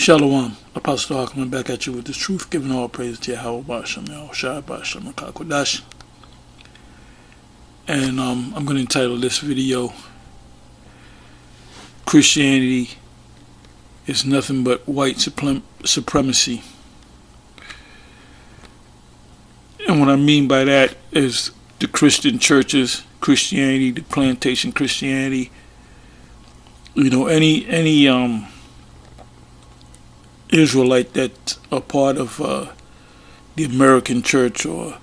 Shalom, Apostle Har coming back at you with this truth, giving all praise to YAHAWASHI, YAHAWASHI, QADASH. And I'm going to entitle this video, Christianity is Nothing But White Supremacy. And what I mean by that is the Christian churches, Christianity, the plantation Christianity, any Israelite that are part of the American church or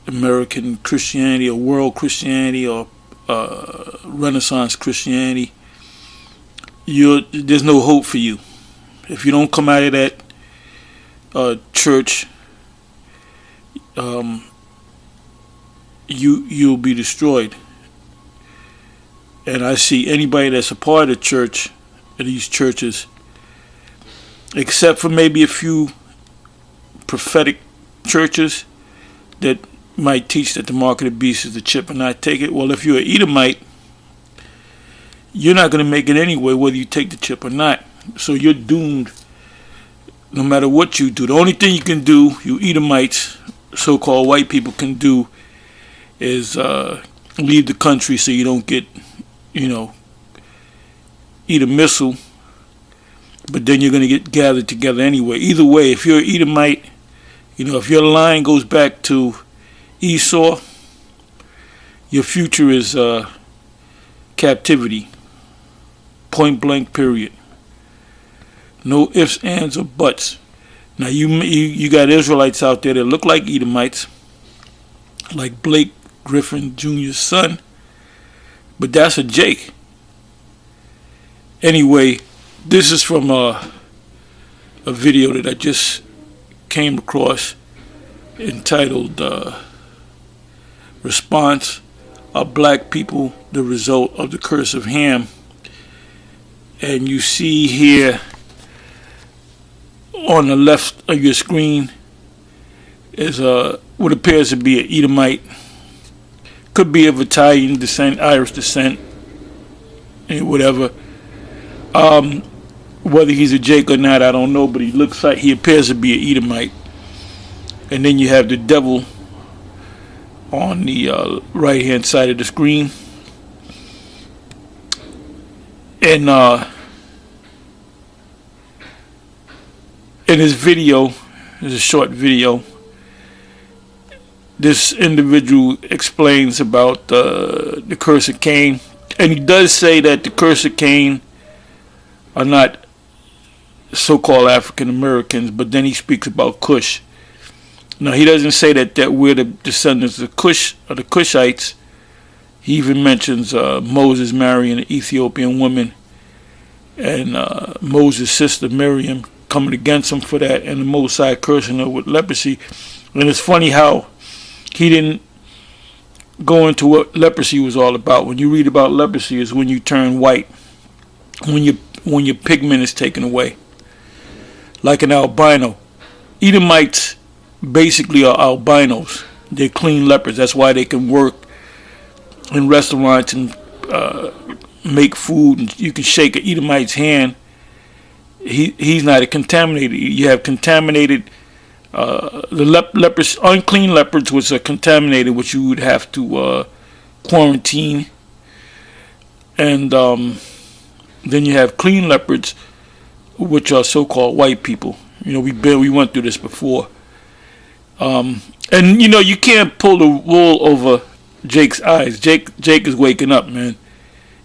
American Christianity or world Christianity or Renaissance Christianity, there's no hope for you. If you don't come out of that church, you'll be destroyed. And I see anybody that's a part of the church, of these churches, except for maybe a few prophetic churches that might teach that the mark of the beast is the chip and not take it. Well, if you're an Edomite, you're not going to make it anyway, whether you take the chip or not. So you're doomed no matter what you do. The only thing you can do, you Edomites, so-called white people, can do is leave the country so you don't get, eat a missile. But then you're going to get gathered together anyway. Either way, if you're an Edomite, if your line goes back to Esau, your future is captivity. Point blank, period. No ifs, ands, or buts. Now you got Israelites out there that look like Edomites, like Blake Griffin Jr.'s son, but that's a Jake. Anyway, this is from a video that I just came across entitled Response: Are Black People the Result of the Curse of Ham? And you see here on the left of your screen is what appears to be an Edomite. Could be of Italian descent, Irish descent, and whatever. Whether he's a Jake or not, I don't know, but he appears to be an Edomite. And then you have the devil on the right hand side of the screen. And in this video, it's a short video, this individual explains about the curse of Cain. And he does say that the curse of Cain are not so-called African Americans, but then he speaks about Cush. Now he doesn't say that we're the descendants of Cush or the Cushites. He even mentions Moses marrying an Ethiopian woman and Moses' sister Miriam coming against him for that, and the Most High cursing her with leprosy. And it's funny how he didn't go into what leprosy was all about. When you read about leprosy, is when you turn white, when your pigment is taken away, like an albino. Edomites basically are albinos. They're clean lepers. That's why they can work in restaurants and make food. And you can shake an Edomite's hand. He's not a contaminated. You have contaminated the lepers, unclean leopards, which are contaminated, which you would have to quarantine. And then you have clean leopards, which are so-called white people. We went through this before. And you can't pull the wool over Jake's eyes. Jake is waking up, man.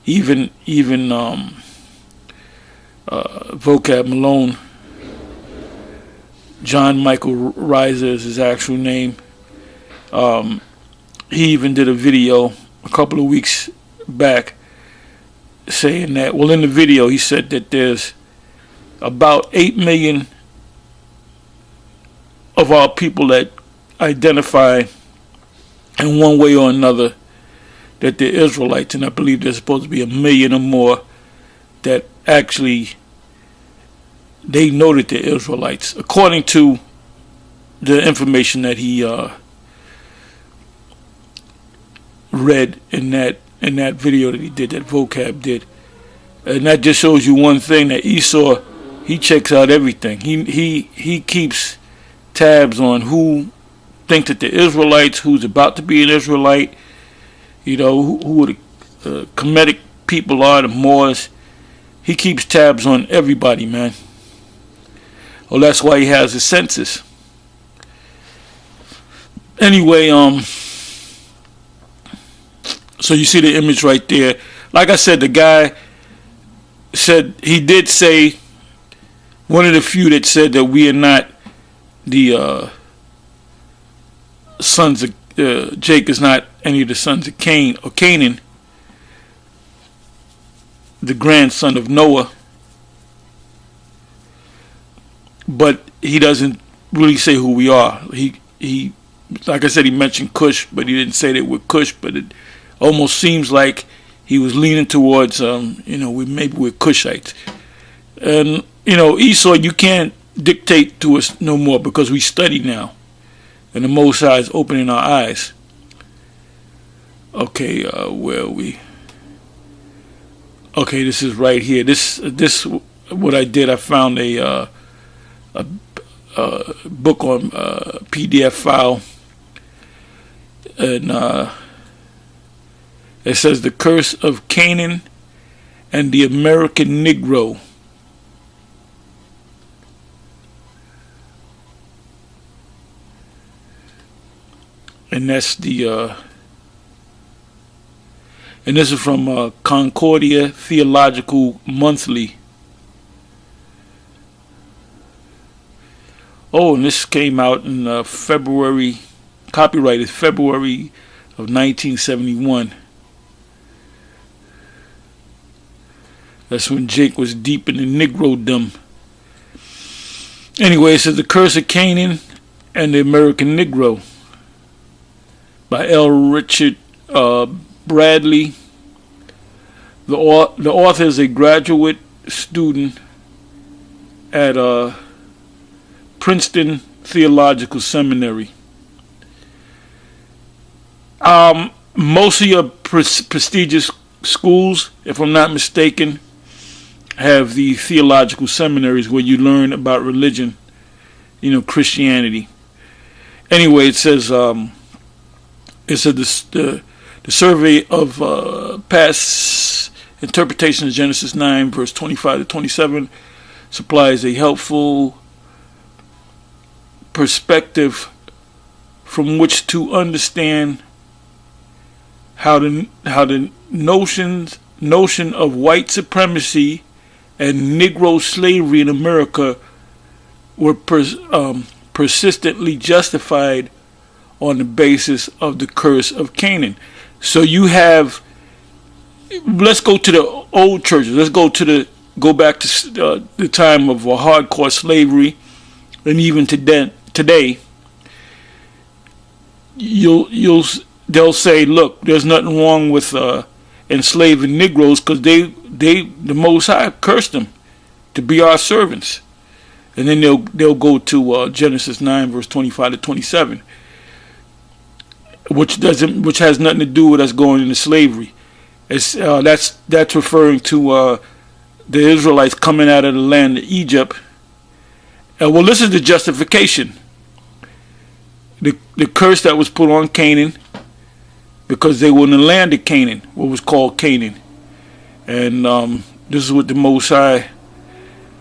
Even Vocab Malone, John Michael Reiser is his actual name. He even did a video a couple of weeks back saying that, well, in the video he said that there's about 8 million of our people that identify in one way or another that they're Israelites, and I believe there's supposed to be 1 million or more that actually they know that they're Israelites, according to the information that he read in that video that he did, that Vocab did. And that just shows you one thing, that Esau, He checks out everything. He keeps tabs on who think that the Israelites, who's about to be an Israelite, you know, who the Kemetic people are, the Moors. He keeps tabs on everybody, man. Well, that's why he has a census. Anyway, so you see the image right there. Like I said, the guy said, he did say, one of the few that said that we are not the sons of Jake is not any of the sons of Cain or Canaan, the grandson of Noah. But he doesn't really say who we are. He like I said, he mentioned Cush, but he didn't say that we're Cush. But it almost seems like he was leaning towards, maybe we're Cushites. And Esau, you can't dictate to us no more because we study now, and the Most High is opening our eyes. Okay, where are we? Okay, this is right here. This what I did. I found a book on PDF file, and it says the curse of Canaan and the American Negro. And that's the and this is from Concordia Theological Monthly. Oh, and this came out in February, copyrighted February of 1971. That's when Jake was deep in the Negro-dom. Anyway, it says The Curse of Canaan and the American Negro by L. Richard Bradley. The author is a graduate student at Princeton Theological Seminary. Most of your prestigious schools, if I'm not mistaken, have the theological seminaries where you learn about religion, Christianity. Anyway, it says the survey of past interpretation of Genesis 9, verse 25 to 27 supplies a helpful perspective from which to understand how the notion of white supremacy and Negro slavery in America were persistently justified on the basis of the curse of Canaan. So you have, let's go to the old churches. Let's go back to the time of hardcore slavery, and even today. They'll say, look, there's nothing wrong with enslaving Negroes because the Most High cursed them to be our servants. And then they'll go to Genesis 9 verse 25 to 27, which has nothing to do with us going into slavery. It's that's referring to the Israelites coming out of the land of Egypt. Well, this is the justification. The curse that was put on Canaan, because they were in the land of Canaan, what was called Canaan. And this is what the Most High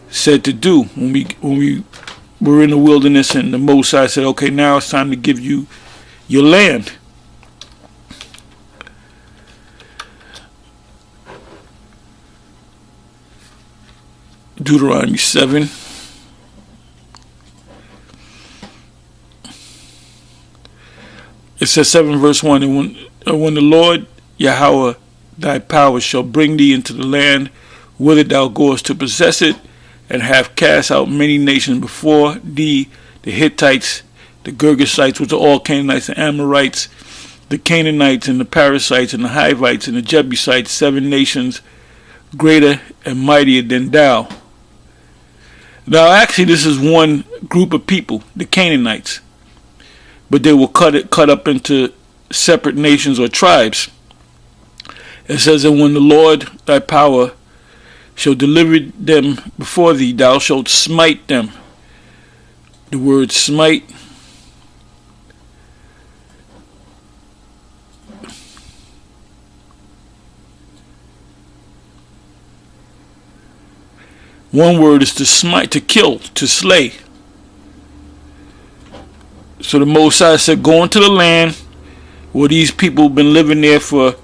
said to do when we were in the wilderness, and the Most High said, okay, now it's time to give you your land. Deuteronomy 7. It says 7 verse 1, and when the Lord Yahawah thy power shall bring thee into the land whither thou goest to possess it, and have cast out many nations before thee, the Hittites, the Girgashites, which are all Canaanites, the Amorites, the Canaanites, and the Perizzites, and the Hivites, and the Jebusites, 7 nations greater and mightier than thou. Now actually this is one group of people, the Canaanites, but they were cut up into separate nations or tribes. It says, and when the Lord thy power shall deliver them before thee. Thou shalt smite them. The word smite one word is to smite, to kill, to slay. So the Most High said, go into the land where these people have been living there for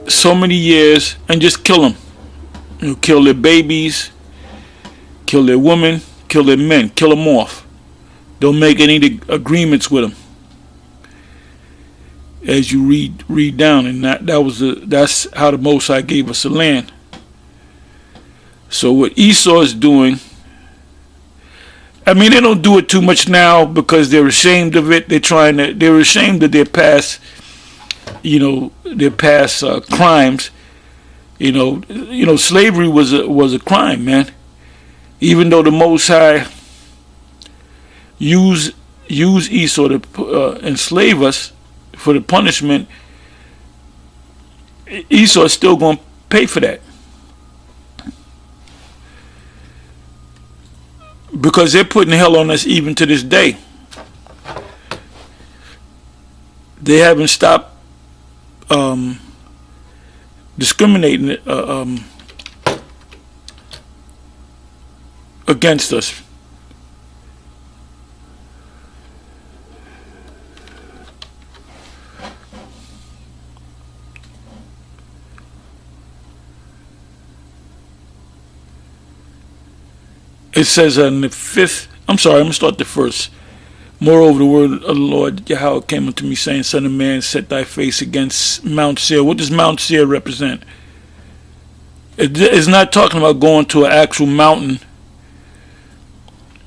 so many years and just kill them. You know, kill their babies, kill their women, kill their men, kill them off. Don't make any agreements with them. As you read down, and that's how the Most High gave us the land. So what Esau is doing, I mean, they don't do it too much now because they're ashamed of it. They're ashamed of their past, crimes. Slavery was a crime, man. Even though the Most High use Esau to enslave us for the punishment, Esau is still going to pay for that. Because they're putting hell on us even to this day. They haven't stopped discriminating against us. It says in the 5th, I'm sorry, I'm going to start the 1st. Moreover, the word of the Lord Yahweh came unto me, saying, Son of man, set thy face against Mount Seir. What does Mount Seir represent? It's not talking about going to an actual mountain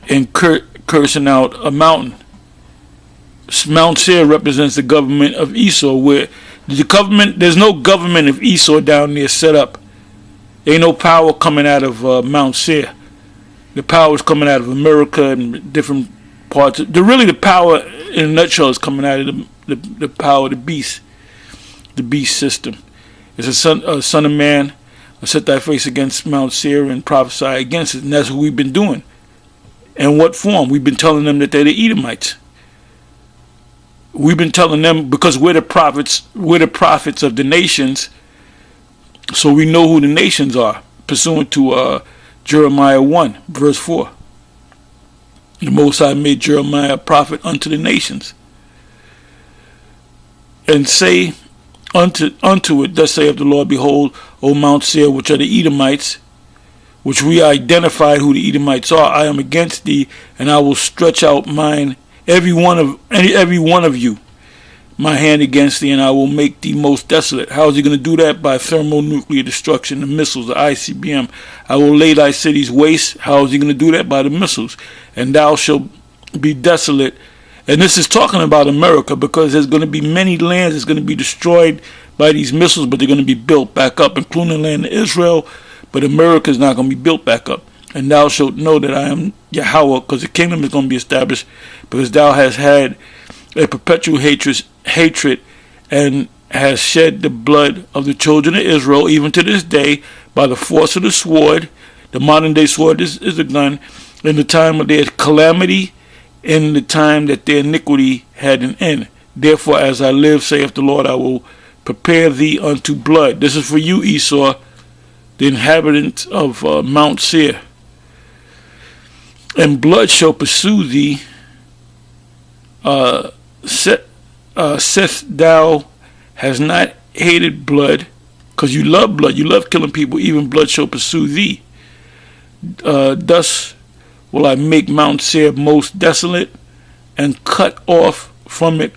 and cursing out a mountain. Mount Seir represents the government of Esau, where there's no government of Esau down there set up. There ain't no power coming out of Mount Seir. The power is coming out of America and different parts. The power, in a nutshell, is coming out of the power of the beast system. It's a son of man, set thy face against Mount Seir and prophesy against it. And that's what we've been doing. In what form? We've been telling them that they're the Edomites. We've been telling them because we're the prophets of the nations, so we know who the nations are, pursuant to Jeremiah 1, verse 4. The Most High made Jeremiah a prophet unto the nations. And say unto it, thus saith the Lord, behold, O Mount Seir, which are the Edomites, which we identified who the Edomites are, I am against thee, and I will stretch out mine, every one of you, my hand against thee, and I will make thee most desolate. How is he going to do that? By thermonuclear destruction, the missiles, the ICBM. I will lay thy cities waste. How is he going to do that? By the missiles. And thou shalt be desolate. And this is talking about America, because there's going to be many lands that's going to be destroyed by these missiles, but they're going to be built back up, including the land of Israel. But America is not going to be built back up. And thou shalt know that I am Yahawah, because the kingdom is going to be established, because thou hast had a perpetual hatred and has shed the blood of the children of Israel, even to this day, by the force of the sword. The modern day sword is a gun. In the time of their calamity, in the time that their iniquity had an end. Therefore, as I live, saith the Lord, I will prepare thee unto blood. This is for you, Esau, the inhabitant of Mount Seir. And blood shall pursue thee. Saith thou has not hated blood, because you love blood, you love killing people, even blood shall pursue thee. Thus will I make Mount Seir most desolate, and cut off from it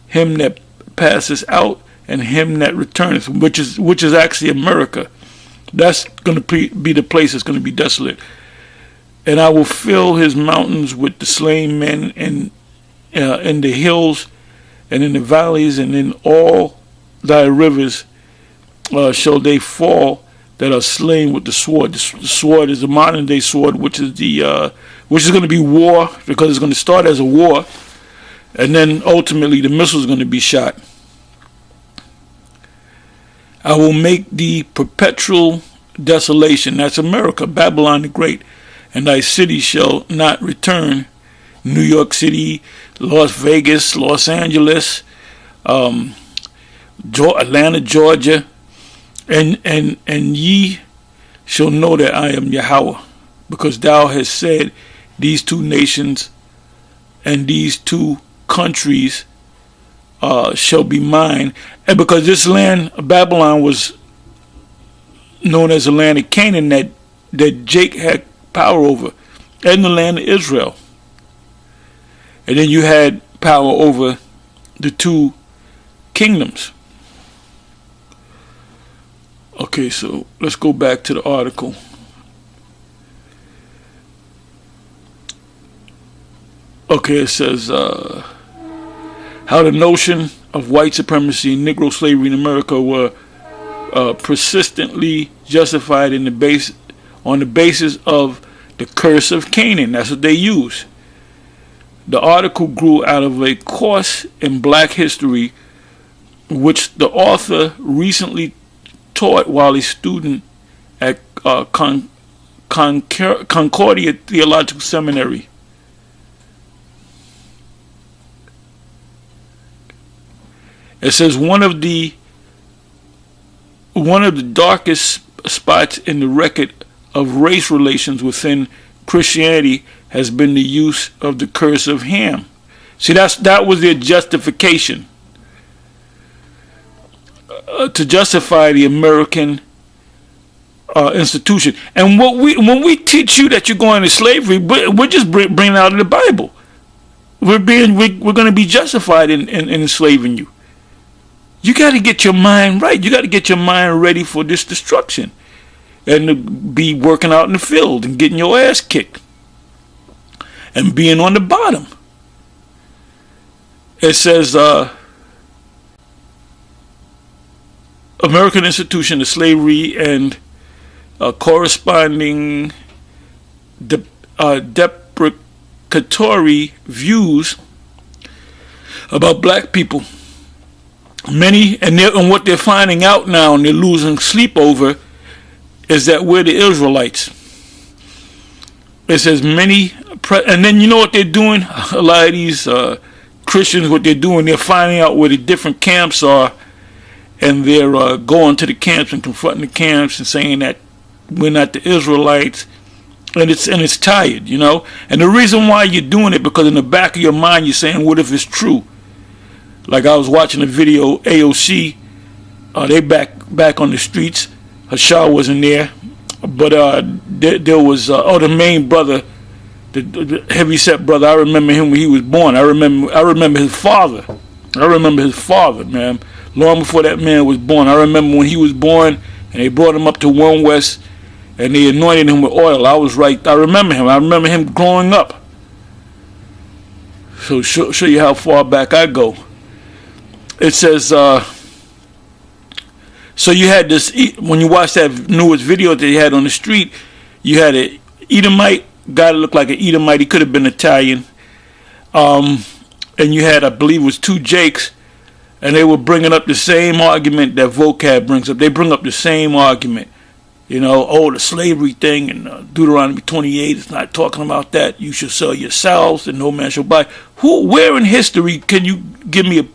him that passes out, and him that returneth, which is actually America. That's going to be the place that's going to be desolate. And I will fill his mountains with the slain men, and in the hills and in the valleys and in all thy rivers shall they fall that are slain with the sword. The sword is the modern day sword, which is going to be war, because it's going to start as a war, and then ultimately the missile is going to be shot. I will make thee perpetual desolation. That's America, Babylon the Great. And thy city shall not return. New York City, Las Vegas, Los Angeles, Atlanta, Georgia. And ye shall know that I am Yahawah, because thou hast said, these two nations and these two countries shall be mine. And because this land of Babylon was known as the land of Canaan that Jake had power over, and the land of Israel. And then you had power over the two kingdoms. Okay, so let's go back to the article. Okay, it says how the notion of white supremacy and Negro slavery in America were persistently justified on the basis of the curse of Canaan. That's what they use. The article grew out of a course in black history, which the author recently taught while a student at Concordia Theological Seminary. It says one of the darkest spots in the record of race relations within Christianity has been the use of the curse of Ham. See, that was their justification to justify the American institution. And when we teach you that you're going to slavery, we're just bringing out of the Bible. We're going to be justified in enslaving you. You got to get your mind right. You got to get your mind ready for this destruction, and to be working out in the field and getting your ass kicked and being on the bottom. It says American institution of slavery and corresponding deprecatory views about black people. Many, and what they're finding out now, and they're losing sleep over, is that we're the Israelites. It says many, and then you know what they're doing? A lot of these Christians, what they're doing, they're finding out where the different camps are, and they're going to the camps and confronting the camps and saying that we're not the Israelites, and it's tired, you know. And the reason why you're doing it, because in the back of your mind you're saying, what if it's true? Like I was watching a video, AOC, they back on the streets. Hashar wasn't there, but there was the main brother, the heavyset brother. I remember him when he was born. I remember his father. I remember his father, man. Long before that man was born. I remember when he was born, and they brought him up to One West, and they anointed him with oil. I was right. I remember him. I remember him growing up. So show you how far back I go. It says, so you had this, when you watch that newest video that they had on the street, you had an Edomite, guy that looked like an Edomite, he could have been Italian, and you had, I believe it was two Jakes, and they were bringing up the same argument that Vocab brings up. They bring up the same argument, you know, the slavery thing, and Deuteronomy 28 is not talking about that. You shall sell yourselves, and no man shall buy. Where in history can you give me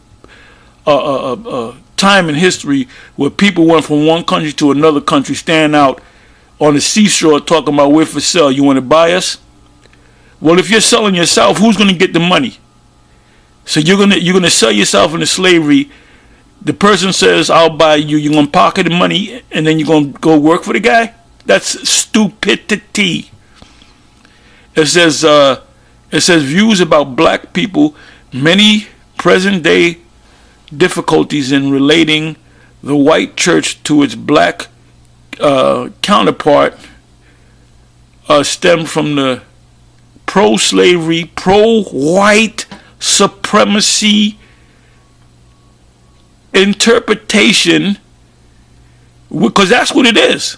a time in history where people went from one country to another country, stand out on the seashore talking about we're for sale, you want to buy us? Well, if you're selling yourself, who's going to get the money? So you're gonna sell yourself into slavery. The person says, I'll buy you. You're going to pocket the money, and then you're going to go work for the guy? That's stupidity. It says views about black people, many present day difficulties in relating the white church to its black counterpart stem from the pro-slavery, pro-white supremacy interpretation, because that's what it is.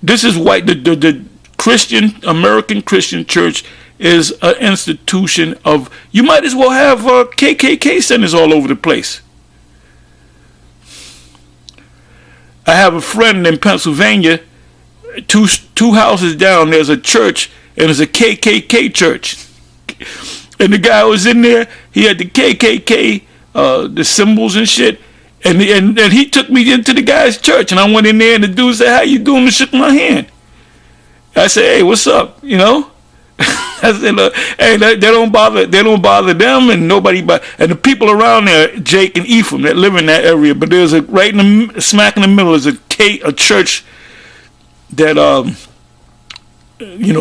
This is white. The Christian, American Christian church is an institution of, you might as well have KKK centers all over the place. I have a friend in Pennsylvania, two houses down, there's a church, and it's a KKK church. And the guy was in there, he had the KKK, the symbols and shit. And he took me into the guy's church, and I went in there, and the dude said, "How you doing?" and shook my hand. I said, "Hey, what's up?" You know. I said, "Look, hey, they don't bother them, and nobody, and the people around there, Jake and Ephraim, that live in that area. But there's right in the smack in the middle is a church that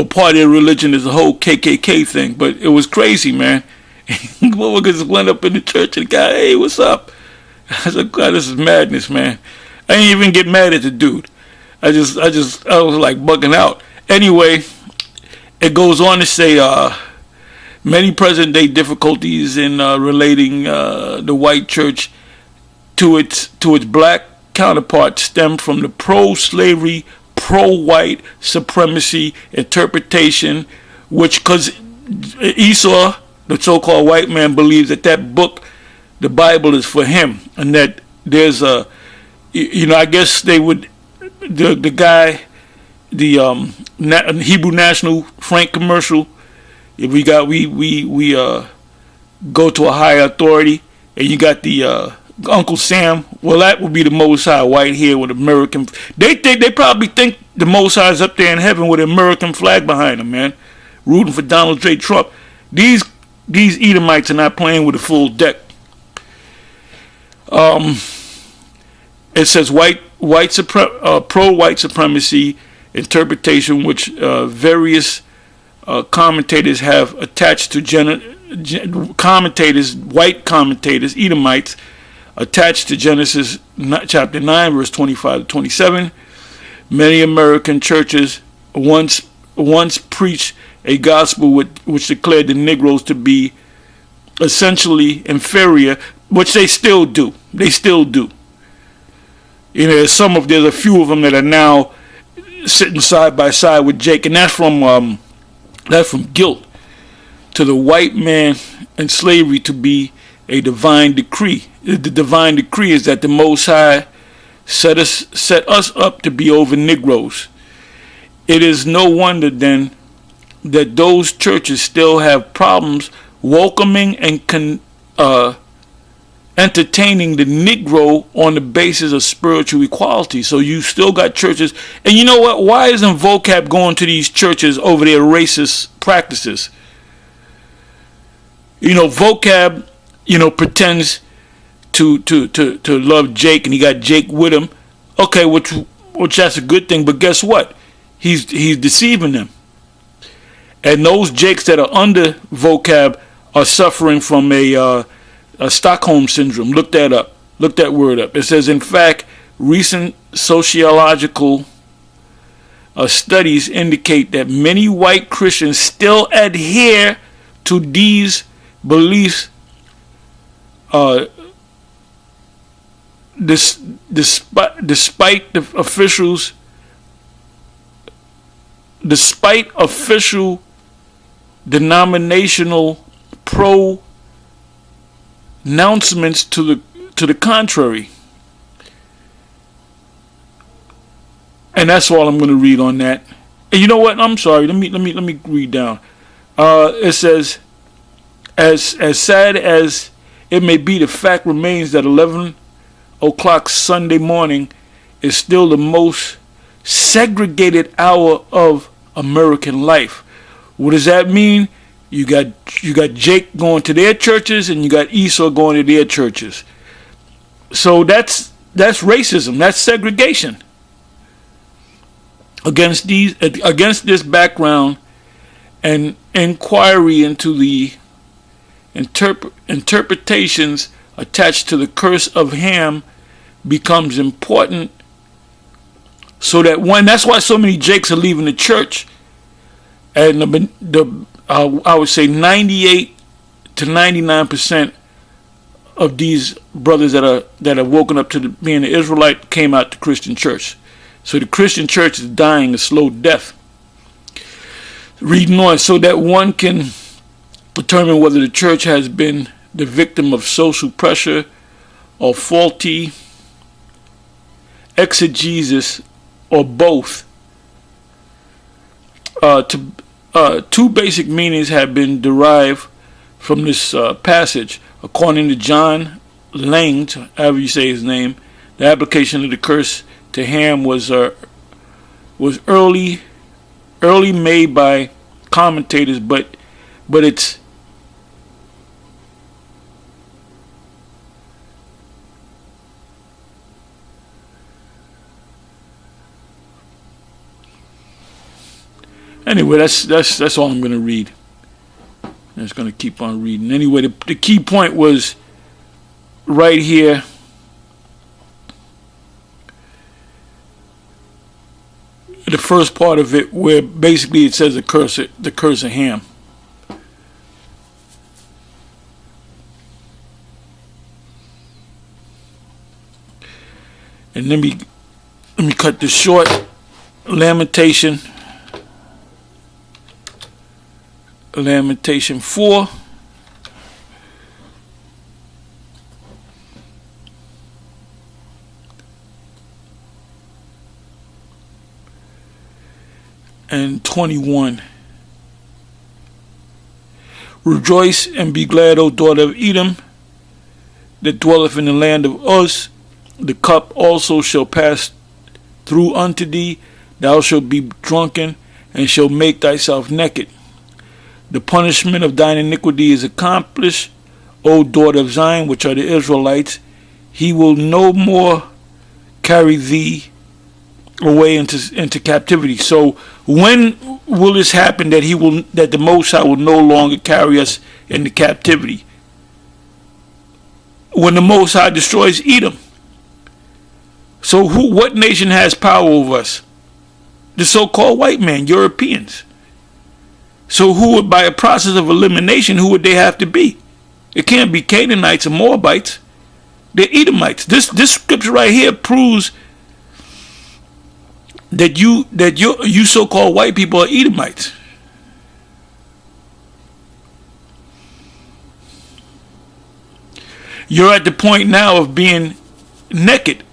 part of their religion is the whole KKK thing. But it was crazy, man. We just went up in the church, and the guy, "Hey, what's up?" I said, "God, this is madness, man." I didn't even get mad at the dude. I was like bugging out. Anyway, it goes on to say, many present day difficulties in relating the white church to its black counterpart stem from the pro-slavery, pro-white supremacy interpretation, which, because Esau, the so-called white man, believes that book, the Bible, is for him, and that there's a, I guess they would, the guy, the Hebrew National Frank commercial, if we go to a higher authority, and you got the Uncle Sam, well, that would be the Most High white here with American. They probably think the Most High is up there in heaven with an American flag behind him, man, rooting for Donald J. Trump. These Edomites are not playing with a full deck. It says pro-white supremacy interpretation, which various commentators have attached to white commentators, Edomites, attached to Genesis chapter 9, verse 25 to 27. Many American churches once preached a gospel which declared the Negroes to be essentially inferior, which they still do. There's a few of them that are now sitting side by side with Jake, and that's from guilt to the white man and slavery to be a divine decree. The divine decree is that the Most High set us up to be over Negroes. It is no wonder then that those churches still have problems welcoming and entertaining the Negro on the basis of spiritual equality. So you still got churches, and you know what? Why isn't vocab going to these churches over their racist practices? Vocab, pretends to love Jake, and he got Jake with him. Okay, which that's a good thing, but guess what? He's deceiving them. And those Jakes that are under vocab are suffering from a Stockholm syndrome. Look that up. Look that word up. It says, in fact, recent sociological studies indicate that many white Christians still adhere to these beliefs despite official denominational announcements to the contrary. And that's all I'm going to read on that. And you know what? I'm sorry. Let me read down. It says, as sad as it may be, the fact remains that 11 o'clock Sunday morning is still the most segregated hour of American life. What does that mean? You got Jake going to their churches, and you got Esau going to their churches. So that's racism. That's segregation. Against this background, and inquiry into the interpretations attached to the curse of Ham becomes important. So that that's why so many Jakes are leaving the church, and I would say 98 to 99% of these brothers that are woken up to being an Israelite came out to Christian church. So the Christian church is dying a slow death. Reading on, so that one can determine whether the church has been the victim of social pressure or faulty exegesis, or both. Two basic meanings have been derived from this passage. According to John Lang, however you say his name, the application of the curse to Ham was early made by commentators, but it's anyway. That's all I'm going to read. I'm just going to keep on reading. Anyway, the key point was right here. The first part of it, where basically it says the curse of Ham. And let me cut this short. Lamentation 4. And 21. Rejoice and be glad, O daughter of Edom, that dwelleth in the land of Uz. The cup also shall pass through unto thee. Thou shalt be drunken, and shalt make thyself naked. The punishment of thine iniquity is accomplished, O daughter of Zion, which are the Israelites. He will no more carry thee away into captivity. So when will this happen, that the Most High will no longer carry us into captivity? When the Most High destroys Edom. So what nation has power over us? The so-called white man, Europeans. So who would, by a process of elimination, who would they have to be? It can't be Canaanites or Moabites. They're Edomites. This scripture right here proves that you so-called white people are Edomites. You're at the point now of being naked,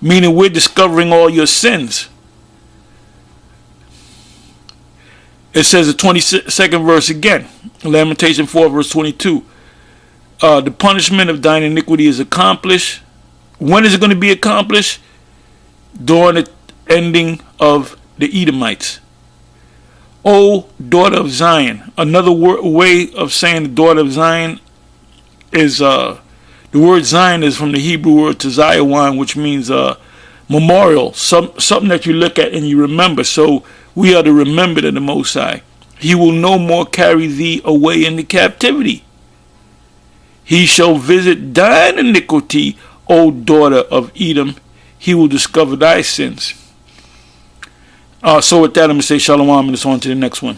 meaning we're discovering all your sins. It says the 22nd verse again, Lamentation 4 verse 22. The punishment of thine iniquity is accomplished. When is it going to be accomplished? During the ending of the Edomites. O daughter of Zion. Another way of saying the daughter of Zion is the word Zion is from the Hebrew word THAWADAH, which means memorial, something that you look at and you remember. So we are to remember to the Most High. He will no more carry thee away into captivity. He shall visit thine iniquity, O daughter of Edom. He will discover thy sins. So with that, I'm going to say shalom, and it's on to the next one.